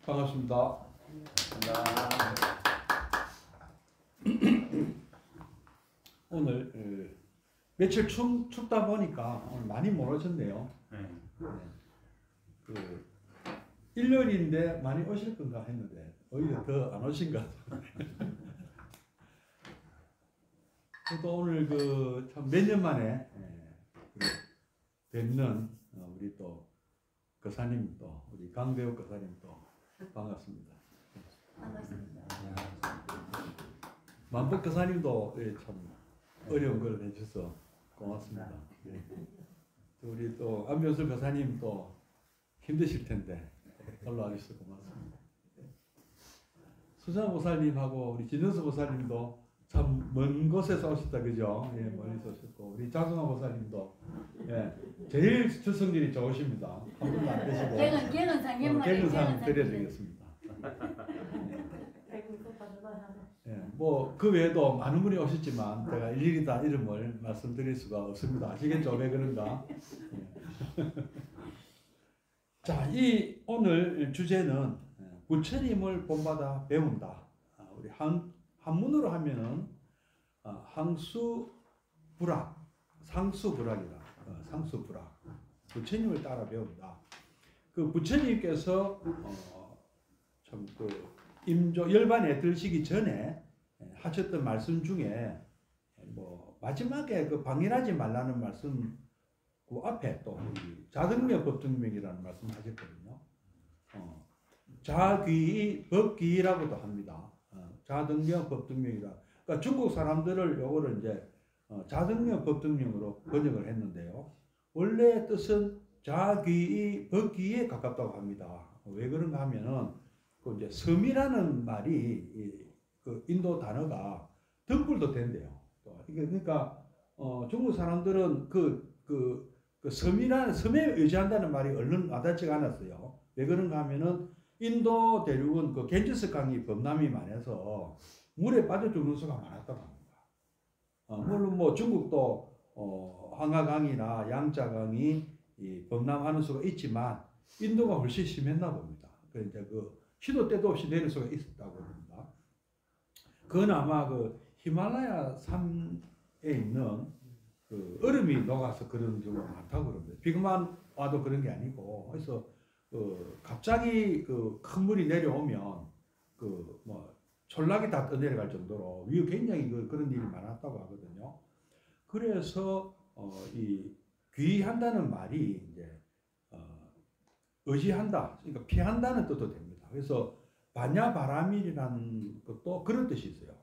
반갑습니다. 오늘 며칠 춥다 보니까 오늘 많이 못 오셨네요. 그 일요일인데 많이 오실 건가 했는데 오히려 더 안 오신 것 같아요. 저도 오늘 그 참 몇 년 만에 뵙는 우리 또 거사님 또 우리 강배우 거사님 또 반갑습니다. 반갑습니다. 만복 거사님도 참 어려운 걸 해주셔서 고맙습니다. 우리 또 안병수 거사님 또 힘드실 텐데 올라와 주셔서 고맙습니다. 수장 보살님하고 우리 진은수 보살님도 참 먼 곳에서 오셨다 그죠? 예, 멀리서 오셨고 우리 장승환 보살님도 제일 출석률이 좋으십니다. 한 분도 안 되시고 개근상 드려야 되겠습니다. 뭐 그 외에도 많은 분이 오셨지만 제가 일일이 다 이름을 말씀드릴 수가 없습니다. 아시겠죠? 왜 그런가? 자, 이 오늘 주제는 부처님을 본받아 배운다. 우리 한문으로 하면은 항수불학, 상수불학이다. 상수불학. 부처님을 따라 배운다. 그 부처님께서 참 그 임조 열반에 들시기 전에 하셨던 말씀 중에 뭐 마지막에 그 방일하지 말라는 말씀 그 앞에 또 자등명 법등명이라는 말씀 하셨거든요. 자귀 법귀라고도 합니다. 자등명 법등명이라. 그러니까 중국 사람들을 요거를 이제 자등명 법등명으로 번역을 했는데요. 원래 뜻은 자귀 법귀에 가깝다고 합니다. 왜 그런가 하면은 그 이제 섬이라는 말이 그 인도 단어가 등불도 된대요. 그러니까 중국 사람들은 그 섬이라는 섬에 의지한다는 말이 얼른 와닿지가 않았어요. 왜 그런가 하면은 인도 대륙은 그 겐지스 강이 범람이 많아서 물에 빠져 죽는 수가 많았다고 합니다. 물론 뭐 중국도 황하강이나 양자강이 범람하는 수가 있지만 인도가 훨씬 심했나 봅니다. 그러니까 그 시도 때도 없이 내릴 수가 있었다고 합니다. 그건 아마 그 히말라야 산에 있는 그 얼음이 녹아서 그런 경우가 많다고 그럽니다. 비가만 와도 그런 게 아니고, 그래서 갑자기 그 큰 물이 내려오면 그 뭐 촌락이 다 떠내려갈 정도로 위에 굉장히 그런 일이 많았다고 하거든요. 그래서 이 귀한다는 말이 이제 의지한다, 그러니까 피한다는 뜻도 됩니다. 그래서 반야바라밀이라는 것도 그런 뜻이 있어요.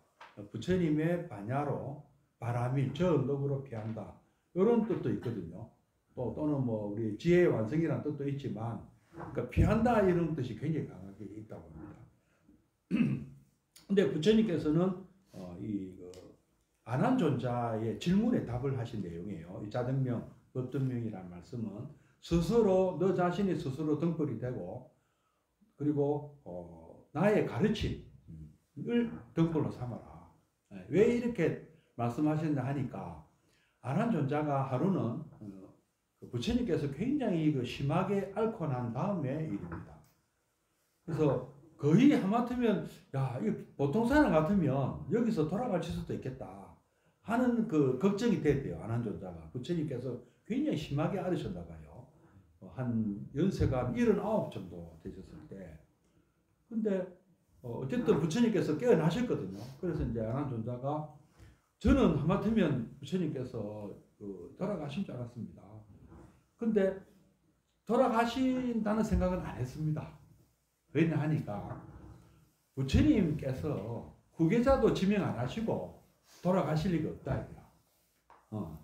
부처님의 반야로 바라밀, 저 언덕으로 피한다. 이런 뜻도 있거든요. 또는 뭐 우리 지혜의 완성이라는 뜻도 있지만, 그러니까 피한다 이런 뜻이 굉장히 강하게 있다고 합니다. 근데 부처님께서는 이 아난존자의 질문에 답을 하신 내용이에요. 이 자등명, 법등명이라는 말씀은 스스로 너 자신이 스스로 등불이 되고 그리고 나의 가르침을 등불로 삼아라. 왜 이렇게 말씀하셨나 하니까 아난존자가 하루는 부처님께서 굉장히 심하게 앓고 난 다음에 일입니다. 그래서 거의 하마터면 야, 이거 보통 사람 같으면 여기서 돌아가실 수도 있겠다 하는 그 걱정이 됐대요. 아난존자가. 부처님께서 굉장히 심하게 앓으셨나 봐요. 한 연세가 79 정도 되셨을 때. 근데 어쨌든 부처님께서 깨어나셨거든요. 그래서 이제 아난존자가 저는 하마터면 부처님께서 돌아가신 줄 알았습니다. 근데 돌아가신다는 생각은 안 했습니다. 왜냐 하니까 부처님께서 후계자도 지명 안 하시고 돌아가실 리가 없다.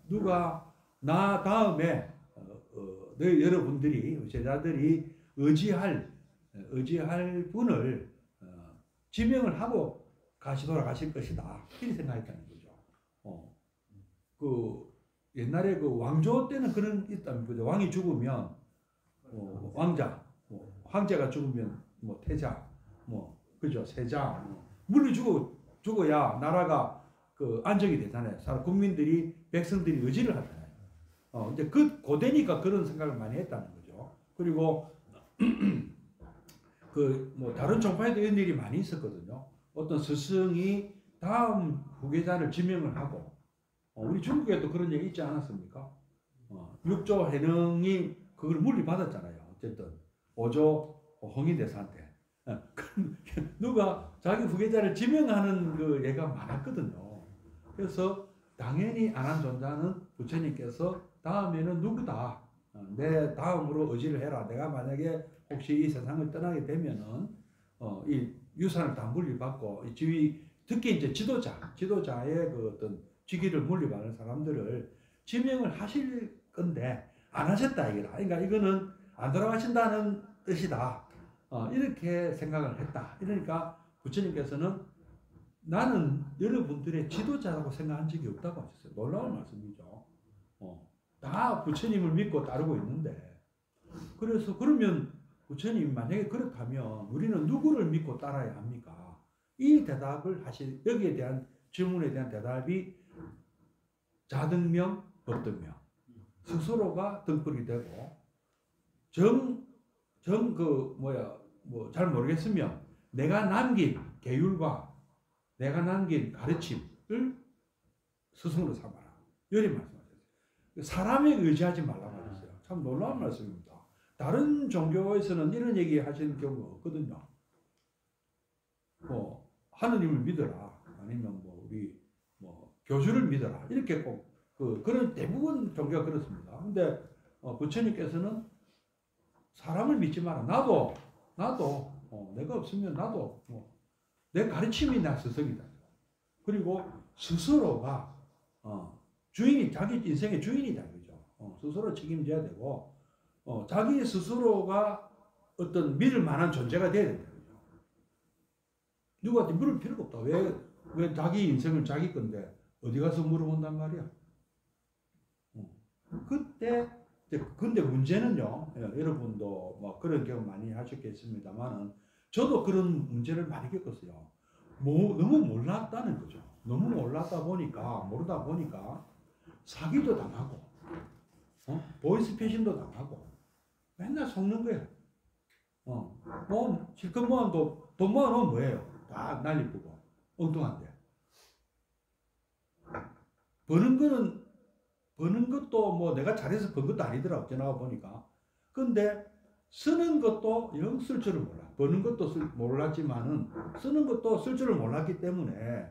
누가 나 다음에 너희 여러분들이 제자들이 의지할 분을 지명을 하고 돌아가실 것이다. 이렇게 생각했다는 거죠. 그 옛날에 그 왕조 때는 그런 있다는 거죠. 왕이 죽으면 왕자, 황제가 죽으면 뭐 태자, 뭐 그죠, 세자, 물리 죽어야 나라가 그 안정이 되잖아요. 국민들이 백성들이 의지를 하잖아요. 이제 그 고대니까 그런 생각을 많이 했다는 거죠. 그리고 그 뭐 다른 종파에도 이런 일이 많이 있었거든요. 어떤 스승이 다음 후계자를 지명을 하고 우리 중국에도 그런 얘기 있지 않았습니까? 육조 해능이 그걸 물리받았잖아요. 어쨌든 오조 홍인대사한테 누가 자기 후계자를 지명하는 그 예가 많았거든요. 그래서 당연히 안한존자는 부처님께서 다음에는 누구다. 내 다음으로 의지를 해라. 내가 만약에 혹시 이 세상을 떠나게 되면은 이 유산을 다 물리받고 이 지위 특히 이제 지도자의 그 어떤 직위를 물리받는 사람들을 지명을 하실 건데 안 하셨다 이거라. 그러니까 이거는 안 돌아가신다는 뜻이다. 이렇게 생각을 했다. 이러니까 부처님께서는 나는 여러분들의 지도자라고 생각한 적이 없다고 하셨어요. 놀라운 말씀이죠. 다 부처님을 믿고 따르고 있는데 그래서 그러면 부처님 만약에 그렇다면 우리는 누구를 믿고 따라야 합니까? 이 대답을 여기에 대한 질문에 대한 대답이 자등명, 법등명 스스로가 등불이 되고 잘 모르겠으면 내가 남긴 계율과 내가 남긴 가르침을 스승으로 삼아라. 이렇게 말씀하셨어요. 사람에 의지하지 말라고 하셨어요. 참 놀라운 말씀입니다. 다른 종교에서는 이런 얘기 하시는 경우가 없거든요. 뭐 하느님을 믿어라. 아니면 우리 교주를 믿어라. 이렇게 꼭 그런 대부분 종교가 그렇습니다. 근데 부처님께서는 사람을 믿지 마라. 나도 내가 없으면 나도 내 가르침이 나 스승이다. 그리고 스스로가 주인이 자기 인생의 주인이다. 그죠? 스스로 책임져야 되고 자기 스스로가 어떤 믿을 만한 존재가 돼야 된다. 그죠? 누구한테 물을 필요가 없다. 왜 자기 인생을 자기 건데 어디 가서 물어본단 말이야. 그때 근데 문제는요. 여러분도 뭐 그런 경험 많이 하셨겠습니다만은 저도 그런 문제를 많이 겪었어요. 너무 몰랐다는 거죠. 너무 모르다 보니까 사기도 당하고 보이스피싱도 당하고 맨날 속는 거예요. 실컷 모은 돈 모아놓으면 뭐예요? 다 난리쁘고 엉뚱한데 버는 것도 내가 잘해서 번 것도 아니더라고. 지나가 보니까. 근데 쓰는 것도 영 쓸 줄을 몰라. 버는 것도 몰랐지만은 쓰는 것도 쓸 줄을 몰랐기 때문에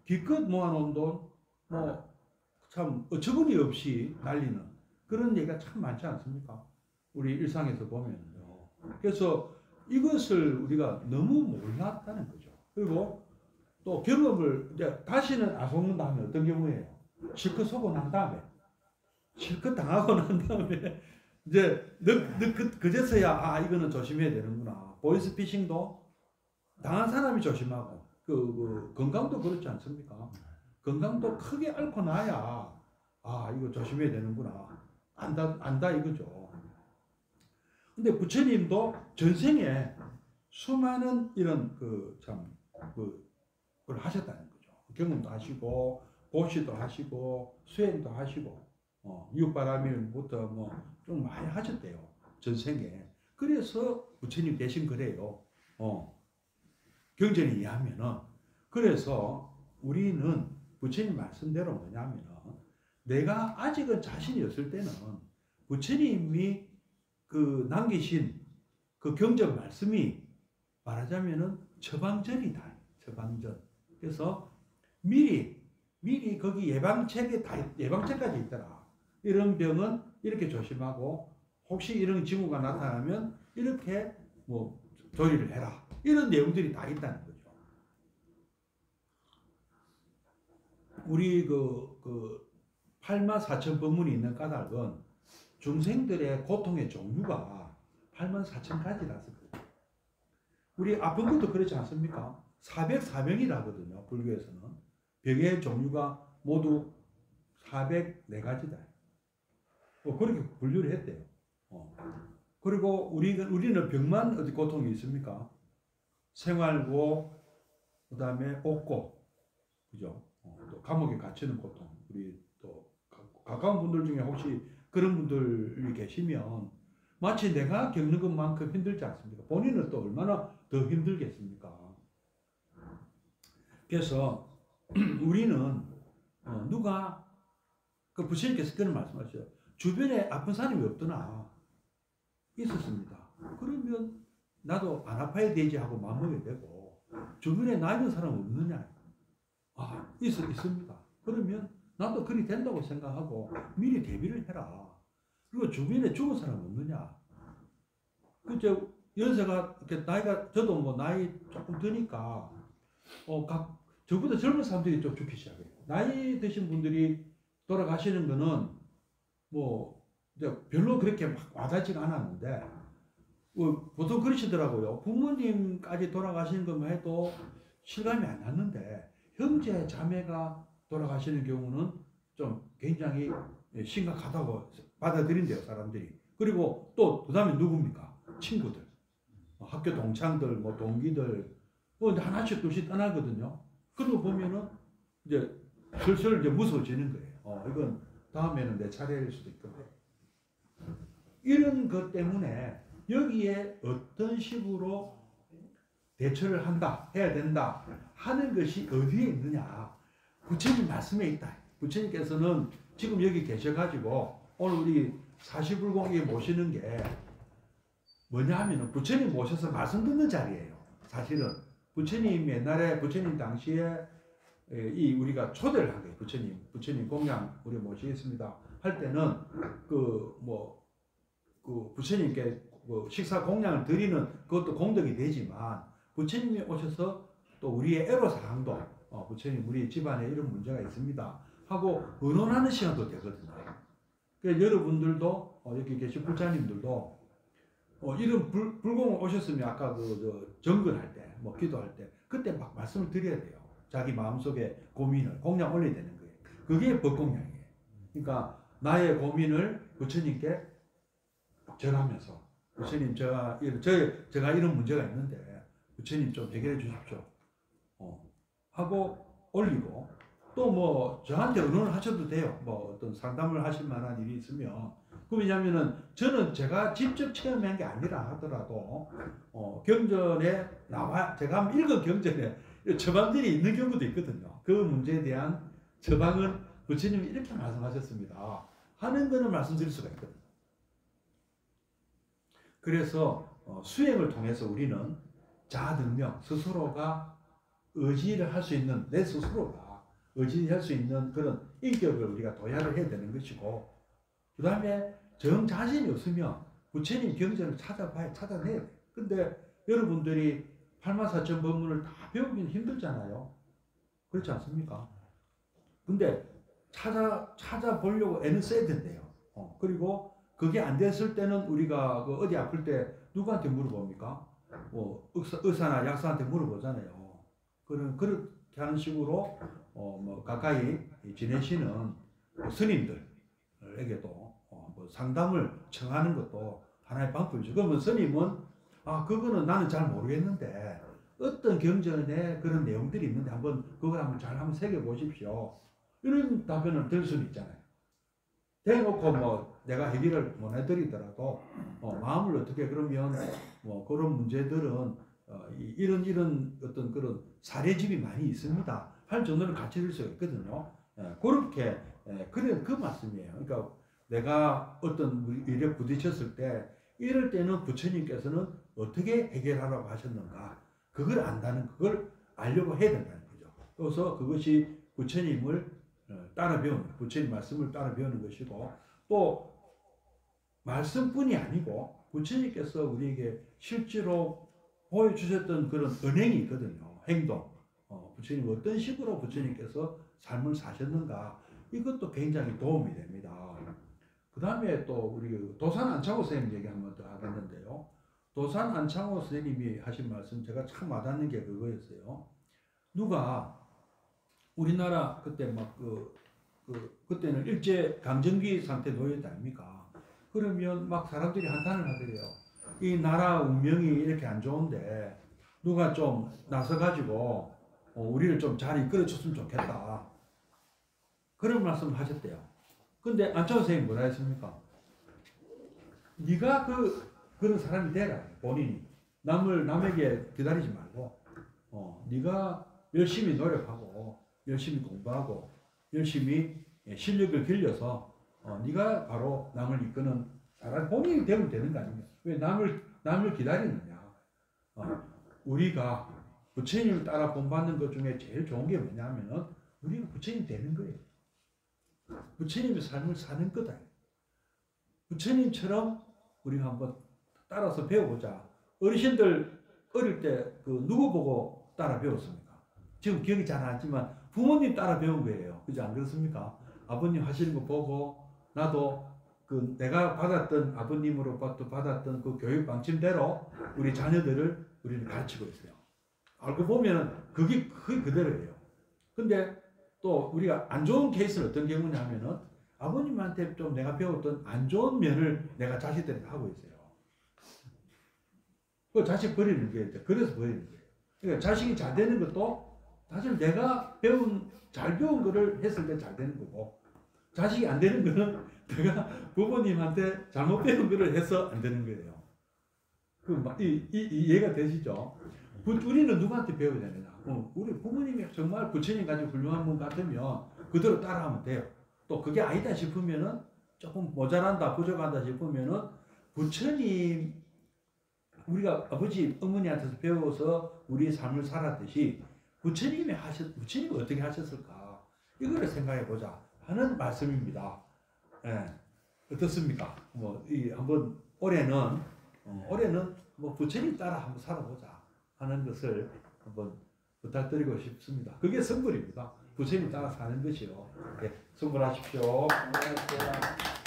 기껏 모아놓은 돈 참 어처구니 없이 날리는 그런 얘기가 참 많지 않습니까? 우리 일상에서 보면요. 그래서 이것을 우리가 너무 몰랐다는 거죠. 그리고 또 경험을 이제 다시는 안 속는다 하면 어떤 경우예요? 실컷 속고 난 다음에 실컷 당하고 난 다음에 이제 그제서야 이거는 조심해야 되는구나. 보이스피싱도 당한 사람이 조심하고 건강도 그렇지 않습니까? 건강도 크게 앓고 나야 이거 조심해야 되는구나. 안다 이거죠. 근데 부처님도 전생에 수많은 이런 그걸 하셨다는 거죠. 경험도 하시고 보시도 하시고 수행도 하시고 육바라밀부터 좀 많이 하셨대요. 전생에. 그래서 부처님 되신 거래요. 경전에 의하면은. 그래서 우리는 부처님 말씀대로 뭐냐면은 내가 아직은 자신이 없을 때는 부처님이 남기신 그 경전 말씀이 말하자면은 처방전이다. 처방전. 그래서 미리 거기 예방책까지 있더라. 이런 병은 이렇게 조심하고 혹시 이런 징후가 나타나면 이렇게 조리를 해라. 이런 내용들이 다 있다는 거죠. 우리 84,000법문이 있는 까닭은 중생들의 고통의 종류가 84,000가지라서 그래요. 우리 아픈 것도 그렇지 않습니까? 404병이라거든요. 불교에서는. 병의 종류가 모두 404가지다. 그렇게 분류를 했대요. 그리고 우리는 병만 어디 고통이 있습니까? 생활고, 그 다음에 옥고, 그죠? 또 감옥에 갇히는 고통. 우리 또 가까운 분들 중에 혹시 그런 분들이 계시면 마치 내가 겪는 것만큼 힘들지 않습니까? 본인은 또 얼마나 더 힘들겠습니까? 그래서 우리는 누가 그 부처님께서 그런 말씀하셨어요. 주변에 아픈 사람이 없더나 있었습니다. 그러면 나도 안 아파야 되지 하고 마음먹게 되고, 주변에 나 있는 사람 없느냐? 있습니다. 그러면 나도 그리 된다고 생각하고 미리 대비를 해라. 그리고 주변에 죽은 사람 없느냐? 그저 연세가 이렇게 나이가 저도 뭐 나이 조금 드니까 저보다 젊은 사람들이 좀 죽기 시작해요. 나이 드신 분들이 돌아가시는 거는 뭐 이제 별로 그렇게 막 와닿지가 않았는데 보통 그러시더라고요. 부모님까지 돌아가시는 것만 해도 실감이 안 났는데 형제 자매가 돌아가시는 경우는 좀 굉장히 심각하다고 받아들인대요, 사람들이. 그리고 또 그다음에 누굽니까? 친구들, 학교 동창들, 뭐 동기들, 뭐 하나씩 둘씩 떠나거든요. 그런 거 보면은 이제 슬슬 이제 무서워지는 거예요. 이건 다음에는 내 차례일 수도 있거든. 이런 것 때문에 여기에 어떤 식으로 대처를 한다, 해야 된다 하는 것이 어디에 있느냐? 부처님 말씀에 있다. 부처님께서는 지금 여기 계셔가지고 오늘 우리 사시불공에 모시는 게 뭐냐 하면은 부처님 모셔서 말씀 듣는 자리예요. 사실은 부처님 옛날에 부처님 당시에 우리가 초대를 한 거예요. 부처님 공양 우리 모시겠습니다 할 때는 부처님께 식사 공양을 드리는 그것도 공덕이 되지만 부처님이 오셔서 또 우리의 애로사항도 부처님 우리 집안에 이런 문제가 있습니다 하고 의논하는 시간도 되거든요. 그러니까 여러분들도 여기 계신 불자님들도 이런 불공을 오셨으면 아까 정근할 때 뭐 기도할 때 그때 막 말씀을 드려야 돼요. 자기 마음속에 고민을 공양 올려야 되는 거예요. 그게 법공양이에요. 그러니까 나의 고민을 부처님께 전하면서 부처님 제가 이런 문제가 있는데 부처님 좀 해결해 주십시오 하고 올리고 또 뭐 저한테 의논을 하셔도 돼요. 뭐 어떤 상담을 하실 만한 일이 있으면. 그 왜냐면은 저는 제가 직접 체험한 게 아니라 하더라도 경전에 제가 한번 읽은 경전에 처방들이 있는 경우도 있거든요. 그 문제에 대한 처방은 부처님이 이렇게 말씀하셨습니다 하는 거는 말씀드릴 수가 있거든요. 그래서 수행을 통해서 우리는 자등명 스스로가 의지를 할 수 있는 내 스스로가 의지할 수 있는 그런 인격을 우리가 도야를 해야 되는 것이고, 그 다음에 정 자신이 없으면 부처님 경전을 찾아내야 돼요. 근데 여러분들이 84,000 법문을 다 배우기는 힘들잖아요. 그렇지 않습니까? 근데 찾아보려고 애는 써야 된대요. 그리고 그게 안 됐을 때는 우리가 어디 아플 때 누구한테 물어봅니까? 뭐 의사나 약사한테 물어보잖아요. 그렇게 하는 식으로 뭐 가까이 지내시는 스님들에게도 뭐 상담을 청하는 것도 하나의 방법이죠. 그러면 스님은 그거는 나는 잘 모르겠는데 어떤 경전에 그런 내용들이 있는데 그걸 한번 새겨 보십시오. 이런 답변을 들 수는 있잖아요. 대놓고 뭐 내가 해결을 못 해드리더라도 마음을 어떻게 그러면 뭐 그런 문제들은 이런 어떤 그런 사례집이 많이 있습니다 할 정도는 같이 들 수가 있거든요. 그렇게 그래 그 말씀이에요. 그러니까 내가 어떤 일에 부딪혔을 때 이럴 때는 부처님께서는 어떻게 해결하라고 하셨는가 그걸 안다는 그걸 알려고 해야 된다는 거죠. 그래서 그것이 부처님을 따라 배우는 부처님 말씀을 따라 배우는 것이고, 또 말씀뿐이 아니고 부처님께서 우리에게 실제로 보여주셨던 그런 은행이 있거든요. 행동. 부처님 어떤 식으로 부처님께서 삶을 사셨는가 이것도 굉장히 도움이 됩니다. 그 다음에 또 우리 도산 안창호 선생님 얘기 한번 더 하겠는데요. 도산 안창호 선생님이 하신 말씀 제가 참 와닿는 게 그거였어요. 누가 우리나라 그때 그때는 일제 강점기 상태 놓였지 아닙니까? 그러면 막 사람들이 한탄을 하더래요. 이 나라 운명이 이렇게 안 좋은데 누가 좀 나서가지고 우리를 좀 잘 이끌어줬으면 좋겠다. 그런 말씀을 하셨대요. 근데 안창호 선생님이 뭐라 했습니까? 네가 그런 사람이 되라. 본인이 남에게 기다리지 말고 네가 열심히 노력하고 열심히 공부하고 열심히 실력을 길러서 네가 바로 남을 이끄는 사람 본인이 되면 되는 거 아닙니까? 왜 남을 기다리느냐? 우리가 부처님을 따라 본받는 것 중에 제일 좋은 게 뭐냐면은 우리가 부처님 되는 거예요. 부처님의 삶을 사는 거다. 부처님처럼 우리가 한번 따라서 배워보자. 어르신들 어릴 때 누구 보고 따라 배웠습니까? 지금 기억이 잘 안 나지만 부모님 따라 배운 거예요. 그죠? 안 그렇습니까? 아버님 하시는 거 보고 나도 내가 받았던 아버님으로부터 받았던 그 교육 방침대로 우리 자녀들을 우리는 가르치고 있어요. 알고 보면 그게 그대로예요. 근데 또 우리가 안 좋은 케이스는 어떤 경우냐 하면은 아버님한테 좀 내가 배웠던 안 좋은 면을 내가 자식들한테 하고 있어요. 그 자식 버리는 게 그래서 버리는 거예요. 그러니까 자식이 잘 되는 것도 사실 내가 잘 배운 거를 했을 때 잘 되는 거고 자식이 안 되는 거는 내가 부모님한테 잘못 배운 거를 해서 안 되는 거예요. 이해가 되시죠? 우리는 누구한테 배워야 되느냐? 우리 부모님이 정말 부처님 가지고 훌륭한 분 같으면 그대로 따라하면 돼요. 또 그게 아니다 싶으면은 조금 모자란다, 부족한다 싶으면은 부처님 우리가 아버지, 어머니한테서 배워서 우리의 삶을 살았듯이 부처님이 어떻게 하셨을까? 이거를 생각해 보자 하는 말씀입니다. 예. 어떻습니까? 한번 올해는 부처님 따라 한번 살아보자 하는 것을 한번 부탁드리고 싶습니다. 그게 선물입니다. 부처님 따라 사는 것이요. 네, 선물하십시오. 안녕하세요.